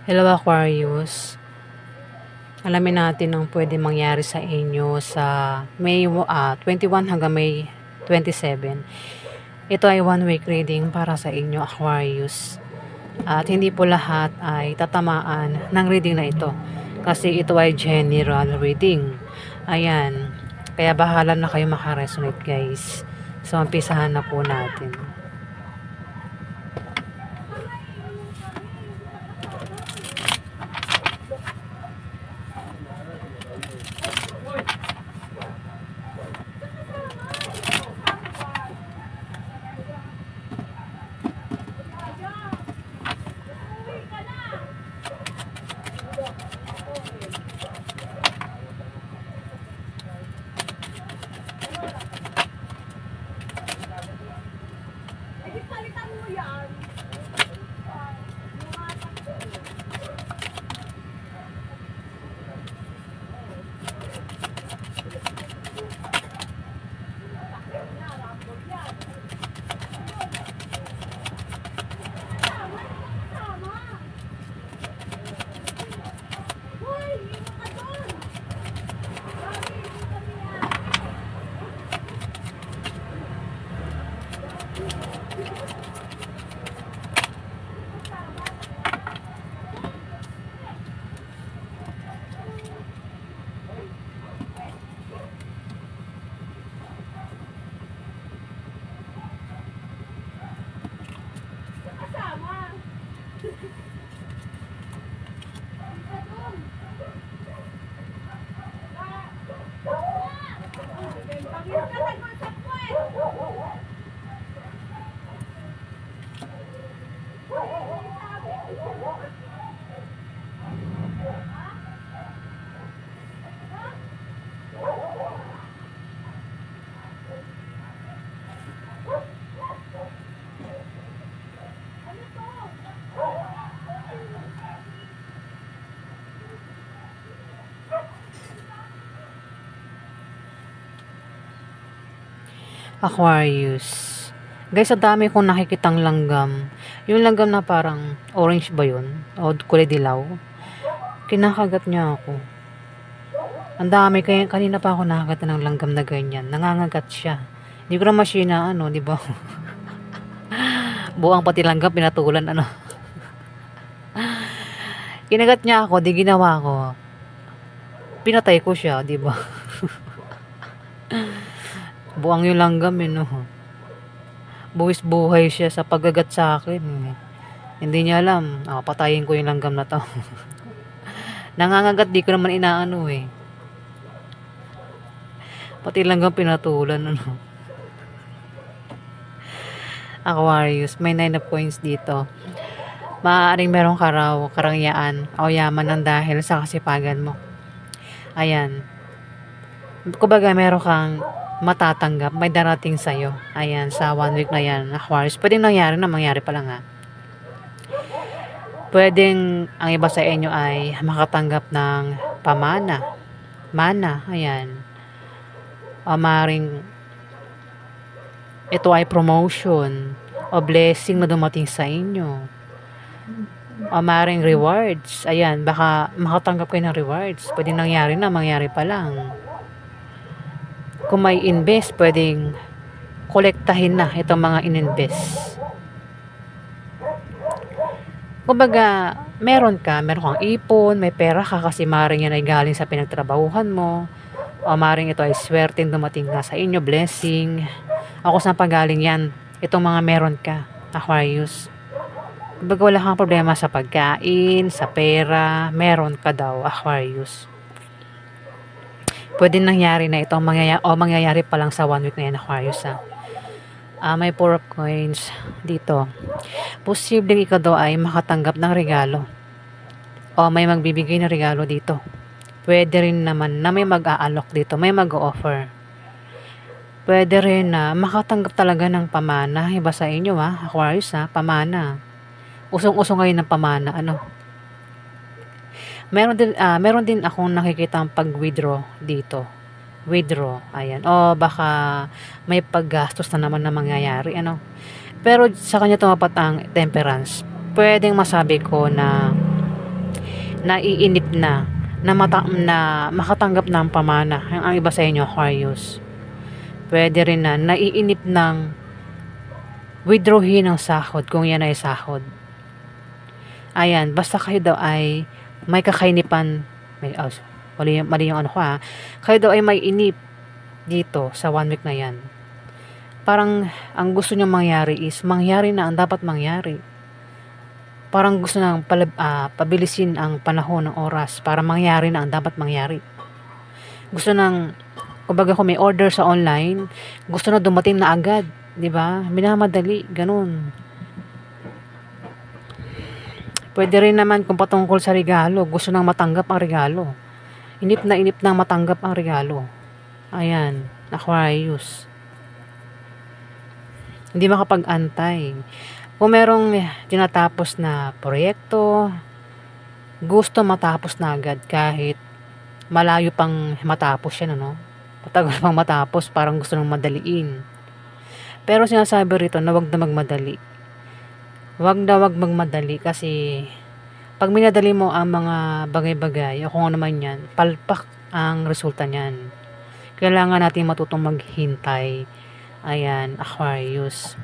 Hello Aquarius, alamin natin ang pwede mangyari sa inyo sa May 21 hanggang May 27. Ito ay one week reading para sa inyo Aquarius. At hindi po lahat ay tatamaan ng reading na ito. Kasi ito ay general reading. Ayan, kaya bahala na kayo makaresonate guys. So umpisahan na po natin. Aquarius. Guys, ang dami kong nakikitang langgam. Yung langgam na parang orange ba yun? O kulay dilaw. Kinakagat niya ako. Ang dami. Kaya kanina pa ako nakagat ng langgam na ganyan. Nangangagat siya. Hindi ko naman siya na ano, di ba? Buang pati langgam, pinatulan ano. Kinagat niya ako, di ginawa ko. Pinatay ko siya, di ba? Buang yung langgam no. Buwis buhay siya sa paggagat sa akin. Hindi niya alam. Patayin ko yung langgam na to. Nangangagat, di ko naman inaano eh. Pati langgam pinatulan ano. Aquarius, may 9 of coins dito. Maaaring meron ka raw karangyaan o yaman ng dahil sa kasipagan mo. Ayan. Kumbaga meron kang matatanggap, may darating sa'yo. Ayan, sa 1 week na yan, Aquarius. Pwedeng nangyari na, mangyari pa lang ha. Pwedeng ang iba sa inyo ay makatanggap ng pamana. Mana, ayan. O maaaring ito ay promotion o blessing na dumating sa inyo. O maaaring rewards. Ayan, baka makatanggap kayo ng rewards. Pwedeng nangyari na, mangyari pa lang. Kung may invest, pwedeng kolektahin na itong mga ininvest. Kumbaga, meron kang ipon, may pera ka kasi maring yan ay galing sa pinagtrabahuhan mo. O maring ito ay swerte dumating nga sa inyo, blessing. Ako saan pagaling yan? Itong mga meron ka, Aquarius. Kumbaga wala kang problema sa pagkain, sa pera, meron ka daw, Aquarius. Pwede nangyari na ito mangyayari pa lang sa 1 week na yan, Aquarius ha. May 4 of coins dito. Posibleng ikaw daw ay makatanggap ng regalo. O may magbibigay ng regalo dito. Pwede rin naman na may mag-aalok dito, may mag-offer. Pwede rin na makatanggap talaga ng pamana. Iba sa inyo ha, Aquarius ha, pamana. Usong-usong ngayon ng pamana, ano. Meron din akong nakikitang pag-withdraw dito. Withdraw, ayan. O baka may paggastos na naman na mangyayari, ano. Pero sa kanya tumapat ang temperance. Pwedeng masabi ko na naiinip na makatanggap ng pamana. Ang iba sa inyo, Aquarius. Pwede rin na naiinip ng withdrawin ng sahod kung yan ay sahod. Ayan, basta kayo daw ay may kakainipan, mali yung ano ko ha. Kayo daw ay may inip dito sa 1 week na yan. Parang ang gusto nyo mangyari is mangyari na ang dapat mangyari. Parang gusto nang pabilisin ang panahon ng oras para mangyari na ang dapat mangyari. Gusto nang, kumbaga kung may order sa online, gusto na dumating na agad, 'di ba? Minamadali, ganun. Pwede rin naman kung patungkol sa regalo, gusto nang matanggap ang regalo. Inip nang matanggap ang regalo. Ayan, Aquarius. Hindi makapag-antay. Kung merong tinatapos na proyekto, gusto matapos na agad kahit malayo pang matapos yan, ano? Matagal pang matapos, parang gusto nang madaliin. Pero sinasabi rito na wag na magmadali. Wag magmadali kasi pag minadali mo ang mga bagay-bagay o kung ano man yan, palpak ang resulta niyan. Kailangan natin matutong maghintay. Ayan, Aquarius.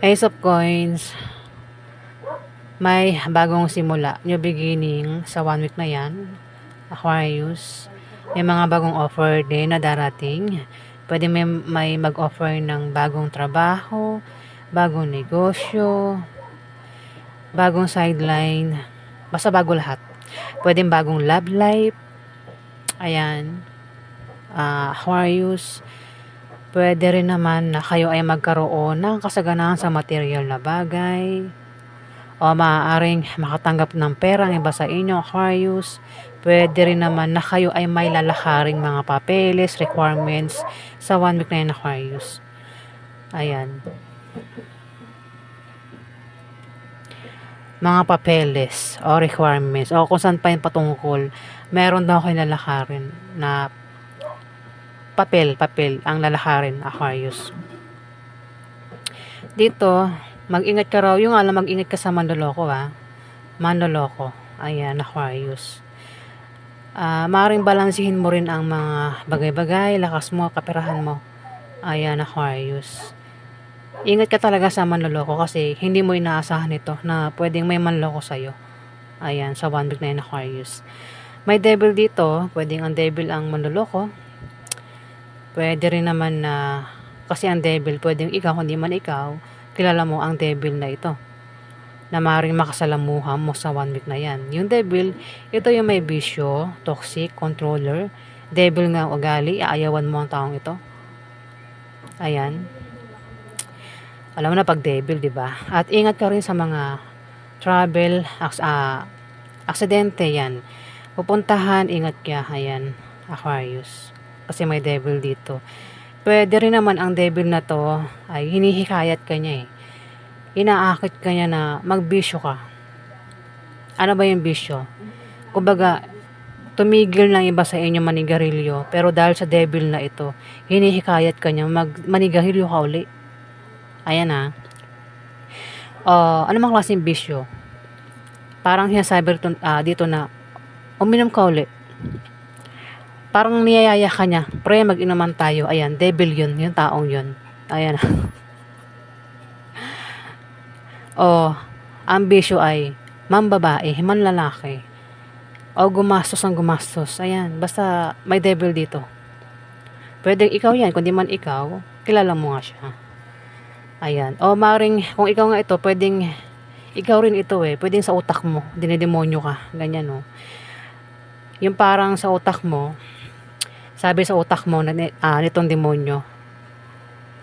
Ace of Coins, may bagong simula, new beginning sa 1 week na yan, Aquarius. May mga bagong offer din na darating. Pwede may mag-offer ng bagong trabaho, bagong negosyo, bagong sideline, basta bago lahat. Pwede bagong love life. Ayan, Aquarius. Pwede rin naman na kayo ay magkaroon ng kasaganahan sa material na bagay. O maaaring makatanggap ng pera ang iba sa inyo, Aquarius. Pwede rin naman na kayo ay may lalakaring mga papeles, requirements sa 1 week na yun, Aquarius. Ayan. Mga papeles o requirements o kung saan pa yung patungkol, meron daw kayo lalakarin na papel ang lalakarin, Aquarius. Dito, mag-ingat ka raw, yung alam, mag-ingat ka sa manloloko ha. Manloloko. Ayan, Aquarius. Maaaring balansihin mo rin ang mga bagay-bagay, lakas mo, kaperahan mo. Ayan, Aquarius. Ingat ka talaga sa manloloko kasi hindi mo inaasahan ito na pwedeng may manloko sa'yo. Ayan, sa 1 week na yun, Aquarius. May devil dito, pwedeng ang devil ang manloloko. Pwede rin naman na, kasi ang devil, pwedeng ikaw, hindi man ikaw, kilala mo ang devil na ito. Na maaaring makasalamuha mo sa 1 week na yan. Yung devil, ito yung may bisyo, toxic, controller, devil nga ugali, aayawan mo ang taong ito. Ayan. Alam mo na pag devil, di ba? At ingat ka rin sa mga travel, aksidente yan. Pupuntahan, ingat ka, ayan, Aquarius. Kasi may devil dito. Pwede rin naman ang devil na to ay hinihikayat ka niya eh. Inaakit ka niya na magbisyo ka. Ano ba yung bisyo? Kumbaga, tumigil ng iba sa inyo manigarilyo, pero dahil sa devil na ito, hinihikayat ka niya manigarilyo ka uli. Ayan ha. Ano mga klaseng bisyo? Parang sinasabi dito na uminom ka uli. Parang niyayaya ka niya, pre, mag-inuman tayo. Ayan, devil yun, yung taong yun. Ayan. Ang bisyo ay mambabae, manlalaki. O gumastos ang gumastos. Ayan, basta may devil dito. Pwedeng ikaw yan, kung di man ikaw, kilala mo nga siya. Ayan. O maring, kung ikaw nga ito, pwedeng, ikaw rin ito eh. Pwedeng sa utak mo, dinidemonyo ka. Ganyan no. Yung parang sa utak mo, sabi sa utak mo na nitong demonyo,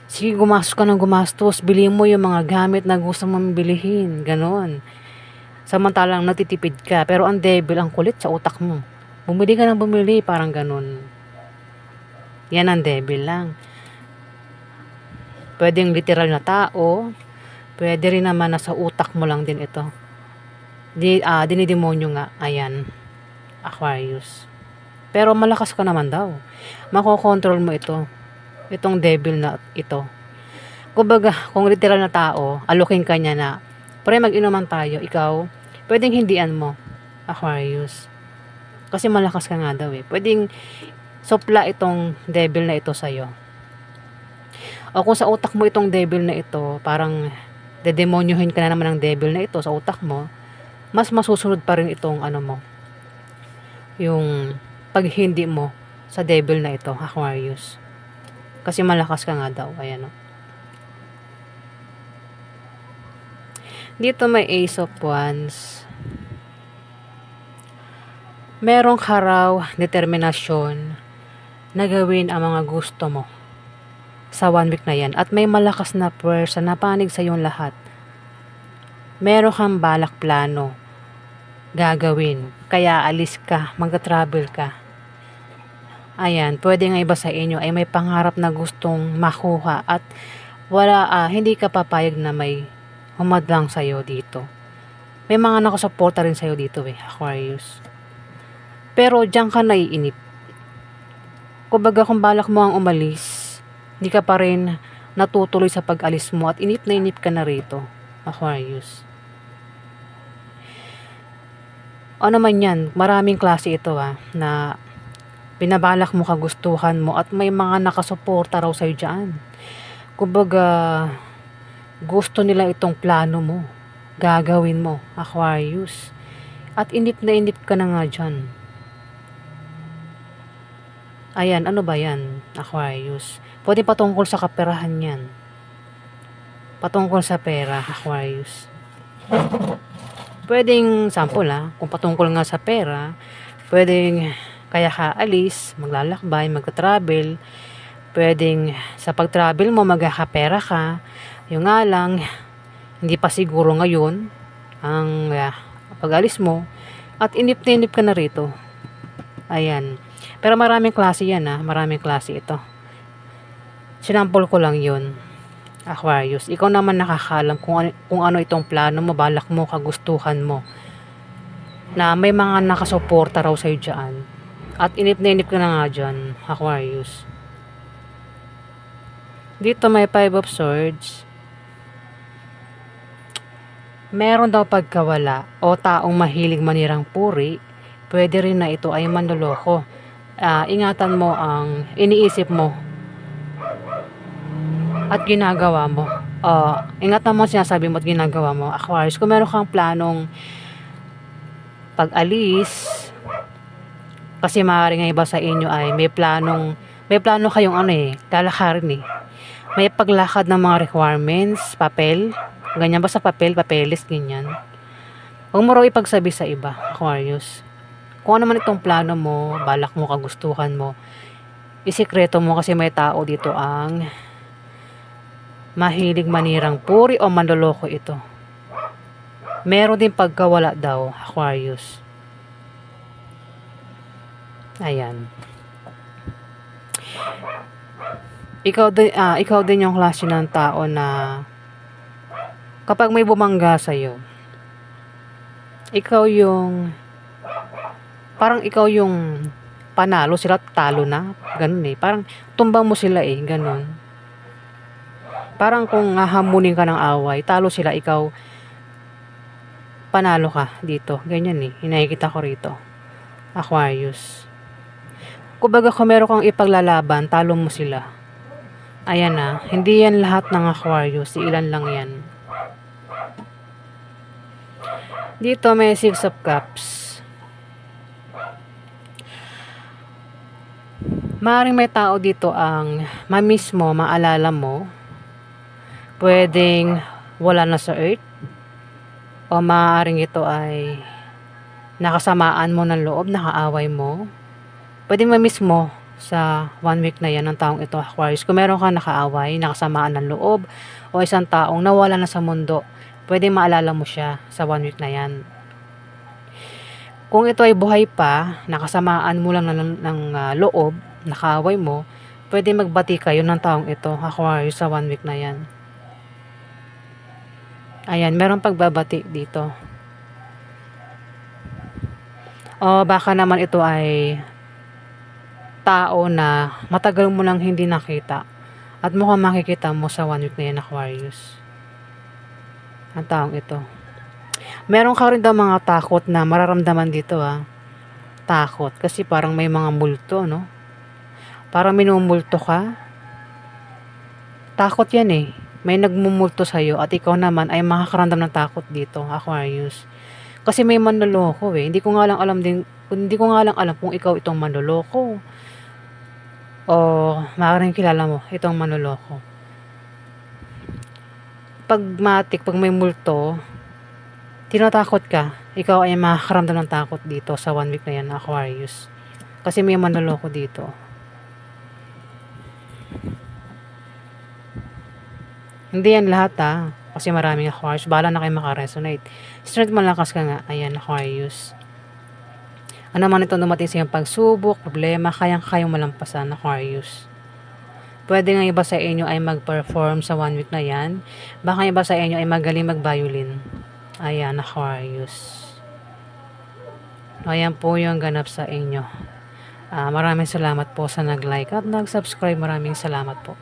sige, gumastos ka ng gumastos, bilhin mo yung mga gamit na gusto mong bilihin, ganon. Samantalang natitipid ka, pero ang devil, ang kulit sa utak mo. Bumili ka ng bumili, parang ganon. Yan ang devil lang. Pwedeng literal na tao, pwede rin naman na sa utak mo lang din ito. Dinidemonyo nga, ayan, Aquarius. Pero malakas ka naman daw. Makokontrol mo ito. Itong devil na ito. Kumbaga, kung literal na tao, alukin ka niya na Pre, mag-inuman tayo. Ikaw, pwedeng hindian mo, Aquarius. Kasi malakas ka nga daw eh. Pwedeng sopla itong devil na ito sa'yo. O kung sa utak mo itong devil na ito, parang dedemonyohin ka na naman ng devil na ito sa utak mo, mas masusunod pa rin itong ano mo, yung paghindi mo sa devil na ito, Aquarius. Kasi malakas ka nga daw. Ayan o. Dito may Ace of Wands. Merong ka raw determinasyon na gawin ang mga gusto mo sa 1 week na yan. At may malakas na puwersa na panig sa iyong lahat. Meron kang balak plano gagawin. Kaya alis ka, magta-travel ka. Ayan, pwede nga iba sa inyo ay may pangarap na gustong makuha at hindi ka papayag na may humadlang sa'yo dito. May mga nakasuporta rin sa'yo dito Aquarius. Pero diyan ka naiinip. Kumbaga kung balak mo ang umalis, hindi ka pa rin natutuloy sa pag-alis mo at inip na inip ka na rito, Aquarius. Ano man yan, maraming klase ito na binabalak mo, kagustuhan mo at may mga nakasuporta raw sa'yo dyan. Kumbaga, gusto nila itong plano mo, gagawin mo, Aquarius. At inip na inip ka na nga dyan. Ayan, ano ba yan, Aquarius? Pwede patungkol sa kaperahan yan. Patungkol sa pera, Aquarius. Pwedeng, sample kung patungkol nga sa pera, pwedeng kaya ka alis, maglalakbay, magta-travel. Pwedeng sa pag-travel mo, magkakapera ka. Yung nga lang, hindi pa siguro ngayon ang pag-alis mo at inip na inip ka na rito. Ayan. Pero maraming klase yan maraming klase ito. Sinampol ko lang yun, Aquarius. Ikaw naman nakakalam kung ano itong plano mo, balak mo, kagustuhan mo. Na may mga nakasuporta raw sa'yo dyan. At inip na inip ka na nga dyan, Aquarius. Dito may 5 of Swords. Meron daw pagkawala o taong mahilig manirang puri. Pwede rin na ito ay manloloko. Ingatan mo ang iniisip mo at ginagawa mo. Ingatan mo sinasabi mo at ginagawa mo, Aquarius. Kung meron kang planong pag-alis, kasi maaaring nga iba sa inyo ay may plano kayong lalakarin May paglakad ng mga requirements, papel, ganyan ba sa papeles, ganyan. Huwag mo raw ipagsabi sa iba, Aquarius. Kung ano man itong plano mo, balak mo, kagustuhan mo, isikreto mo kasi may tao dito ang mahilig manirang puri o manloloko ito. Meron din pagkawala daw, Aquarius. Ayan. Ikaw din yung klase ng tao na kapag may bumangga sa'yo, ikaw yung panalo, sila talo na. Ganun Parang tumbang mo sila ganun. Parang kung hahamunin ka ng away, talo sila, ikaw panalo ka dito. Ganyan hinahikita ko rito, Aquarius. Kumbaga kung meron kang ipaglalaban, talo mo sila. Ayan hindi yan lahat ng Aquarius, ilan lang yan. Dito may 6 of Cups. Maaaring may tao dito ang mamiss mo, maalala mo. Pwedeng wala na sa earth. O maaaring ito ay nakasamaan mo ng loob, nakaaway mo. Pwedeng mamiss mo sa 1 week na yan ng taong ito, Aquarius. Kung meron kang nakaaway, nakasamaan ng loob, o isang taong nawala na sa mundo, pwede maalala mo siya sa 1 week na yan. Kung ito ay buhay pa, nakasamaan mo lang ng loob, nakaaway mo, pwede magbati kayo ng taong ito, Aquarius, sa 1 week na yan. Ayan, meron pagbabati dito. O baka naman ito ay tao na matagal mo lang hindi nakita at mukhang makikita mo sa 1 week na yan, Aquarius. Ang taong ito. Meron ka rin daw mga takot na mararamdaman dito, takot kasi parang may mga multo 'no, parang minumulto ka. Takot 'yan, eh, may nagmumulto sa'yo at ikaw naman ay makakaramdam ng takot dito, Aquarius. Kasi may manloloko, eh, hindi ko nga lang alam kung ikaw itong manloloko o maaaring kilala mo itong manloloko. 'Pag may multo, tinatakot ka, ikaw ay makakaramdam ng takot dito sa 1 week na 'yan, Aquarius. Kasi may manloloko dito. Hindi yan lahat, kasi maraming Aquarius. Bahala na kayo maka-resonate. Strength malakas ka nga. Ayan, Aquarius. Ano man itong dumating sa iyong pagsubok, problema, kayang-kayang malampasan, Aquarius. Pwede nga iba sa inyo ay mag-perform sa 1 week na yan. Baka iba sa inyo ay magaling mag-violin. Ayan, Aquarius. Ayan po yung ganap sa inyo. Maraming salamat po sa nag-like at nag-subscribe. Maraming salamat po.